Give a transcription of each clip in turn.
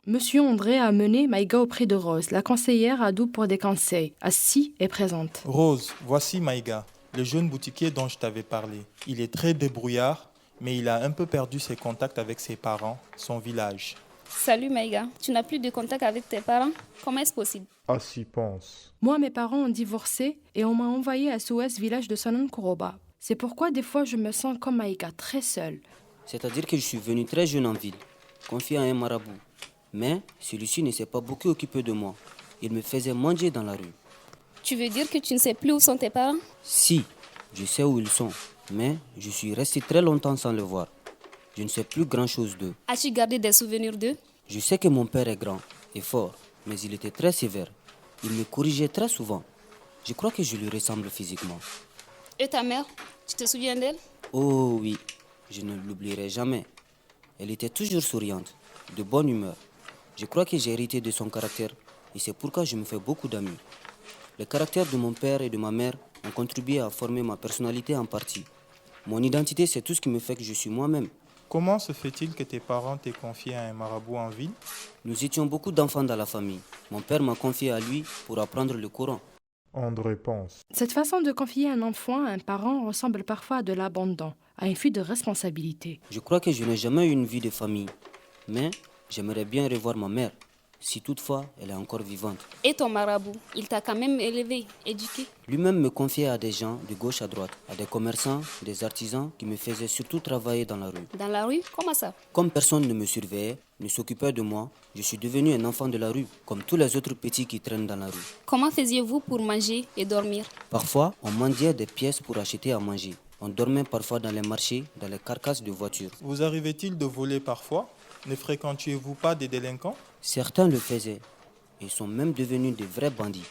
Monsieur André a amené Maïga auprès de Rose, la conseillère adoube pour des conseils. Assis et présente. Rose, voici Maïga, le jeune boutiquier dont je t'avais parlé. Il est très débrouillard, mais il a un peu perdu ses contacts avec ses parents, son village. Salut Maïga, tu n'as plus de contact avec tes parents? Comment est-ce possible? Assis pense. Moi, mes parents ont divorcé et on m'a envoyé à SOS village de Sonan Kouroba. C'est pourquoi des fois je me sens comme Maïga, très seule. C'est-à-dire que je suis venu très jeune en ville, confié à un marabout. Mais celui-ci ne s'est pas beaucoup occupé de moi. Il me faisait manger dans la rue. Tu veux dire que tu ne sais plus où sont tes parents? Si, je sais où ils sont, mais je suis resté très longtemps sans le voir. Je ne sais plus grand-chose d'eux. As-tu gardé des souvenirs d'eux? Je sais que mon père est grand et fort, mais il était très sévère. Il me corrigeait très souvent. Je crois que je lui ressemble physiquement. Et ta mère, tu te souviens d'elle? Oh oui, je ne l'oublierai jamais. Elle était toujours souriante, de bonne humeur. Je crois que j'ai hérité de son caractère et c'est pourquoi je me fais beaucoup d'amis. Le caractère de mon père et de ma mère ont contribué à former ma personnalité en partie. Mon identité, c'est tout ce qui me fait que je suis moi-même. Comment se fait-il que tes parents t'aient confié à un marabout en ville? Nous étions beaucoup d'enfants dans la famille. Mon père m'a confié à lui pour apprendre le Coran. André pense. Cette façon de confier un enfant à un parent ressemble parfois à de l'abandon, à une fuite de responsabilité. Je crois que je n'ai jamais eu une vie de famille, mais j'aimerais bien revoir ma mère, si toutefois elle est encore vivante. Et ton marabout, il t'a quand même élevé, éduqué? Lui-même me confiait à des gens de gauche à droite, à des commerçants, des artisans qui me faisaient surtout travailler dans la rue. Dans la rue? Comment ça? Comme personne ne me surveillait, ne s'occupait de moi, je suis devenu un enfant de la rue, comme tous les autres petits qui traînent dans la rue. Comment faisiez-vous pour manger et dormir? Parfois, on mendiait des pièces pour acheter à manger. On dormait parfois dans les marchés, dans les carcasses de voitures. Vous arrivait-il de voler parfois? Ne fréquentiez-vous pas des délinquants? Certains le faisaient. Ils sont même devenus de vrais bandits.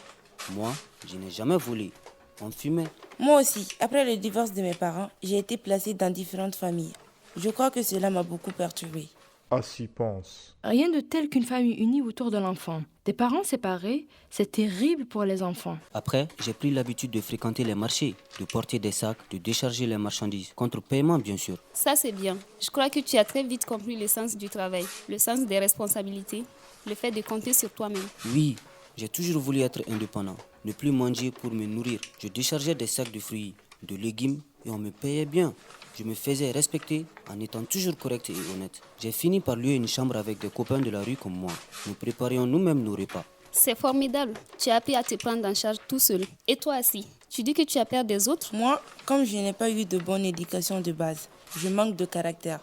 Moi, je n'ai jamais volé. On fumait. Moi aussi, après le divorce de mes parents, j'ai été placée dans différentes familles. Je crois que cela m'a beaucoup perturbée. Assis pense. Rien de tel qu'une famille unie autour de l'enfant. Des parents séparés, c'est terrible pour les enfants. Après, j'ai pris l'habitude de fréquenter les marchés, de porter des sacs, de décharger les marchandises, contre paiement bien sûr. Ça, c'est bien. Je crois que tu as très vite compris le sens du travail, le sens des responsabilités, le fait de compter sur toi-même. Oui, j'ai toujours voulu être indépendant, ne plus manger pour me nourrir. Je déchargeais des sacs de fruits, de légumes et on me payait bien. Je me faisais respecter en étant toujours correct et honnête. J'ai fini par louer une chambre avec des copains de la rue comme moi. Nous préparions nous-mêmes nos repas. C'est formidable. Tu as appris à te prendre en charge tout seul. Et toi aussi, tu dis que tu as peur des autres? Moi, comme je n'ai pas eu de bonne éducation de base, je manque de caractère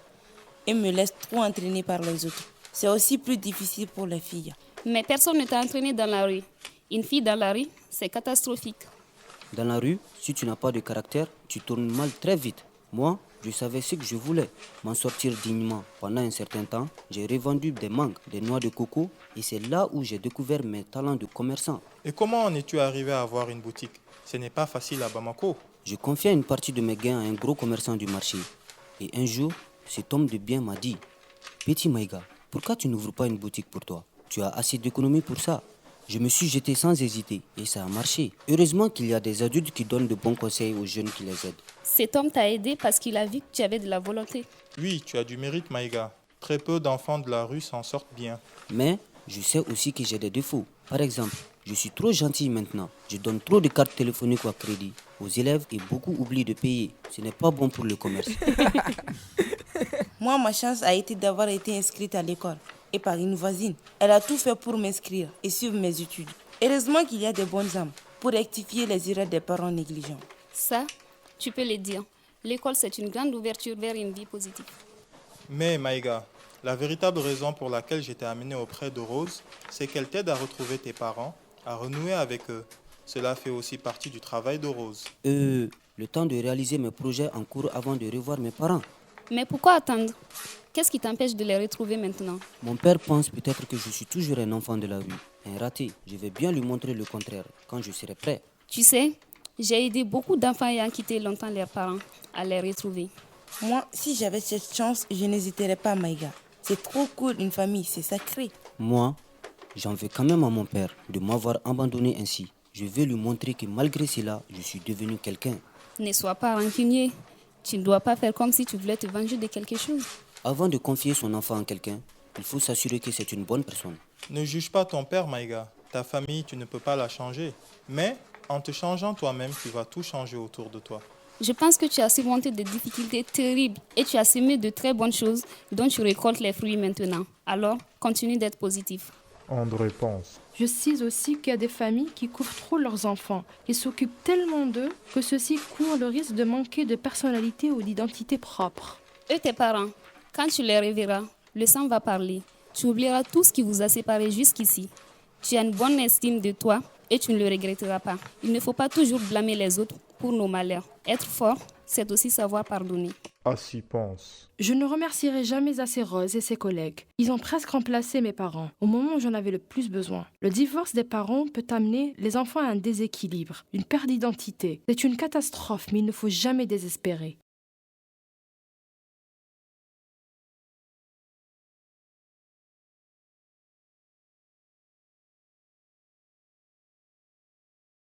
et me laisse trop entraîner par les autres. C'est aussi plus difficile pour les filles. Mais personne ne t'a entraîné dans la rue. Une fille dans la rue, c'est catastrophique. Dans la rue, si tu n'as pas de caractère, tu tournes mal très vite. Moi, je savais ce que je voulais, m'en sortir dignement. Pendant un certain temps, j'ai revendu des mangues, des noix de coco et c'est là où j'ai découvert mes talents de commerçant. Et comment en es-tu arrivé à avoir une boutique? Ce n'est pas facile à Bamako. Je confiais une partie de mes gains à un gros commerçant du marché. Et un jour, cet homme de bien m'a dit « Petit Maïga, pourquoi tu n'ouvres pas une boutique pour toi? Tu as assez d'économies pour ça. » Je me suis jeté sans hésiter et ça a marché. Heureusement qu'il y a des adultes qui donnent de bons conseils aux jeunes qui les aident. Cet homme t'a aidé parce qu'il a vu que tu avais de la volonté. Oui, tu as du mérite, Maïga. Très peu d'enfants de la rue s'en sortent bien. Mais je sais aussi que j'ai des défauts. Par exemple, je suis trop gentil maintenant. Je donne trop de cartes téléphoniques à crédit aux élèves et beaucoup oublient de payer. Ce n'est pas bon pour le commerce. Moi, ma chance a été d'avoir été inscrite à l'école et par une voisine. Elle a tout fait pour m'inscrire et suivre mes études. Heureusement qu'il y a des bonnes âmes pour rectifier les erreurs des parents négligents. Ça, tu peux le dire. L'école, c'est une grande ouverture vers une vie positive. Mais Maïga, la véritable raison pour laquelle j'étais amené auprès de Rose, c'est qu'elle t'aide à retrouver tes parents, à renouer avec eux. Cela fait aussi partie du travail de Rose. Le temps de réaliser mes projets en cours avant de revoir mes parents. Mais pourquoi attendre? Qu'est-ce qui t'empêche de les retrouver maintenant? Mon père pense peut-être que je suis toujours un enfant de la rue, un raté. Je vais bien lui montrer le contraire quand je serai prêt. Tu sais, j'ai aidé beaucoup d'enfants ayant quitté longtemps leurs parents à les retrouver. Moi, si j'avais cette chance, je n'hésiterais pas, Maïga. C'est trop cool, une famille, c'est sacré. Moi, j'en veux quand même à mon père de m'avoir abandonné ainsi. Je vais lui montrer que malgré cela, je suis devenu quelqu'un. Ne sois pas rancunier. Tu ne dois pas faire comme si tu voulais te venger de quelque chose. Avant de confier son enfant à quelqu'un, Il faut s'assurer que c'est une bonne personne. Ne juge pas ton père, Maïga. Ta famille, tu ne peux pas la changer. Mais en te changeant toi-même, tu vas tout changer autour de toi. Je pense que tu as surmonté des difficultés terribles et tu as semé de très bonnes choses dont tu récoltes les fruits maintenant. Alors, continue d'être positif. André pense. Je sais aussi qu'il y a des familles qui couvrent trop leurs enfants, qui s'occupent tellement d'eux que ceux-ci courent le risque de manquer de personnalité ou d'identité propre. Eux, tes parents, quand tu les reverras, le sang va parler. Tu oublieras tout ce qui vous a séparés jusqu'ici. Tu as une bonne estime de toi et tu ne le regretteras pas. Il ne faut pas toujours blâmer les autres pour nos malheurs. Être fort, c'est aussi savoir pardonner. Assis pense. Je ne remercierai jamais assez Rose et ses collègues. Ils ont presque remplacé mes parents au moment où j'en avais le plus besoin. Le divorce des parents peut amener les enfants à un déséquilibre, une perte d'identité. C'est une catastrophe, mais il ne faut jamais désespérer.